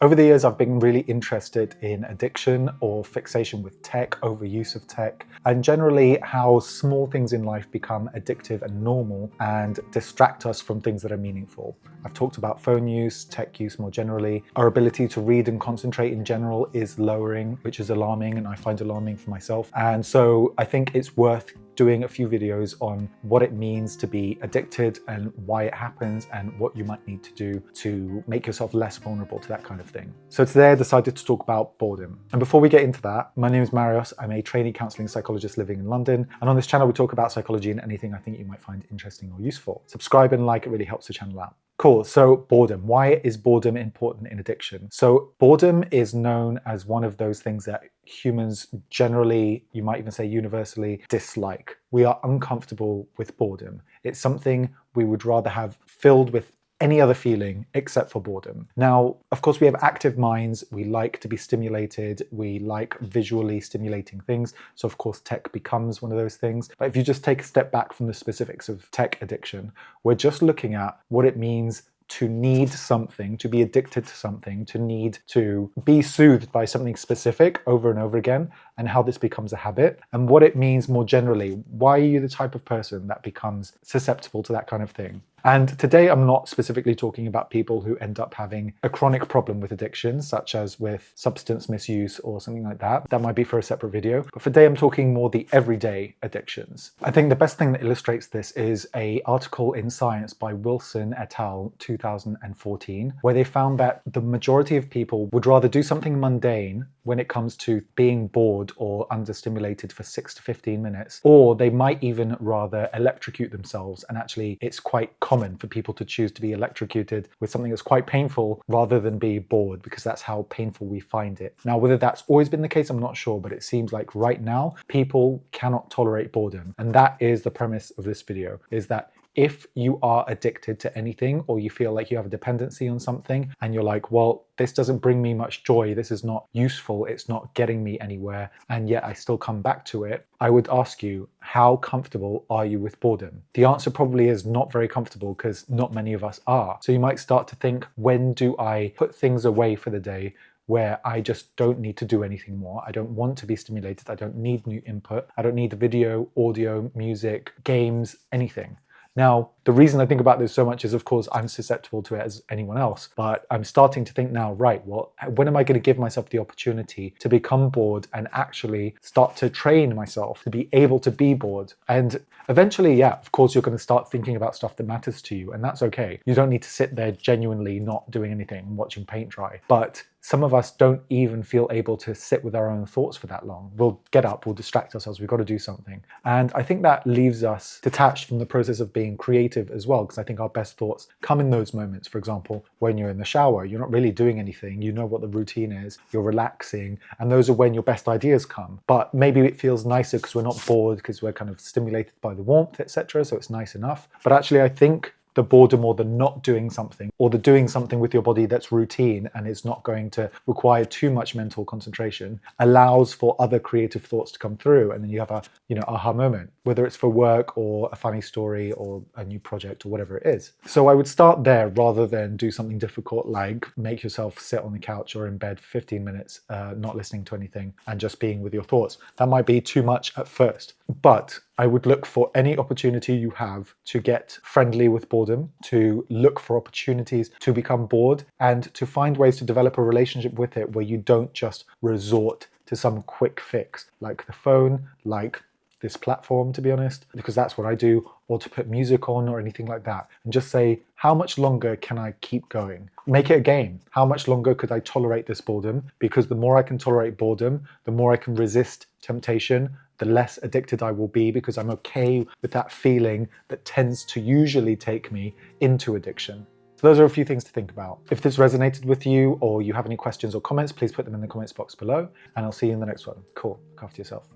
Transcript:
Over the years, I've been really interested in addiction or fixation with tech, overuse of tech, and generally how small things in life become addictive and normal and distract us from things that are meaningful. I've talked about phone use, tech use more generally. Our ability to read and concentrate in general is lowering, which is alarming, and I find alarming for myself. And so I think it's worth doing a few videos on what it means to be addicted and why it happens and what you might need to do to make yourself less vulnerable to that kind of thing. So today I decided to talk about boredom. And before we get into that, my name is Marios. I'm a trainee counselling psychologist living in London. And on this channel, we talk about psychology and anything I think you might find interesting or useful. Subscribe and like, it really helps the channel out. Cool, so boredom. Why is boredom important in addiction? So boredom is known as one of those things that humans generally, you might even say universally, dislike. We are uncomfortable with boredom. It's something we would rather have filled with any other feeling except for boredom. Now, of course, we have active minds. We like to be stimulated. We like visually stimulating things. So of course, tech becomes one of those things. But if you just take a step back from the specifics of tech addiction, we're just looking at what it means to need something, to be addicted to something, to need to be soothed by something specific over and over again, and how this becomes a habit, and what it means more generally. Why are you the type of person that becomes susceptible to that kind of thing? And today I'm not specifically talking about people who end up having a chronic problem with addiction, such as with substance misuse or something like that. That might be for a separate video. But for today, I'm talking more the everyday addictions. I think the best thing that illustrates this is an article in Science by Wilson et al. 2014, where they found that the majority of people would rather do something mundane when it comes to being bored or understimulated for 6 to 15 minutes, or they might even rather electrocute themselves. And actually, it's quite common for people to choose to be electrocuted with something that's quite painful rather than be bored, because that's how painful we find it. Now, whether that's always been the case, I'm not sure, but it seems like right now people cannot tolerate boredom. And that is the premise of this video, is that if you are addicted to anything, or you feel like you have a dependency on something and you're like, well, this doesn't bring me much joy, this is not useful, it's not getting me anywhere, and yet I still come back to it, I would ask you, how comfortable are you with boredom? The answer probably is not very comfortable, because not many of us are. So you might start to think, when do I put things away for the day where I just don't need to do anything more? I don't want to be stimulated, I don't need new input, I don't need video, audio, music, games, anything. Now, the reason I think about this so much is, of course, I'm susceptible to it as anyone else, but I'm starting to think now, right, well, when am I going to give myself the opportunity to become bored and actually start to train myself to be able to be bored? And eventually, yeah, of course, you're going to start thinking about stuff that matters to you, and that's okay. You don't need to sit there genuinely not doing anything, watching paint dry. But some of us don't even feel able to sit with our own thoughts for that long. We'll get up, we'll distract ourselves, we've got to do something. And I think that leaves us detached from the process of being creative as well, because I think our best thoughts come in those moments. For example, when you're in the shower, you're not really doing anything, you know what the routine is, you're relaxing, and those are when your best ideas come. But maybe it feels nicer because we're not bored, because we're kind of stimulated by the warmth, etc. So it's nice enough. But actually, I think the boredom, or the not doing something, or the doing something with your body that's routine and is not going to require too much mental concentration, allows for other creative thoughts to come through, and then you have a aha moment, whether it's for work or a funny story or a new project or whatever it is. So I would start there rather than do something difficult like make yourself sit on the couch or in bed for 15 minutes, not listening to anything and just being with your thoughts. That might be too much at first, but I would look for any opportunity you have to get friendly with boredom, to look for opportunities to become bored, and to find ways to develop a relationship with it where you don't just resort to some quick fix, like the phone, like this platform, to be honest, because that's what I do, or to put music on or anything like that, and just say, how much longer can I keep going? Make it a game. How much longer could I tolerate this boredom? Because the more I can tolerate boredom, the more I can resist temptation, the less addicted I will be, because I'm okay with that feeling that tends to usually take me into addiction. So those are a few things to think about. If this resonated with you, or you have any questions or comments, please put them in the comments box below, and I'll see you in the next one. Cool. Look after yourself.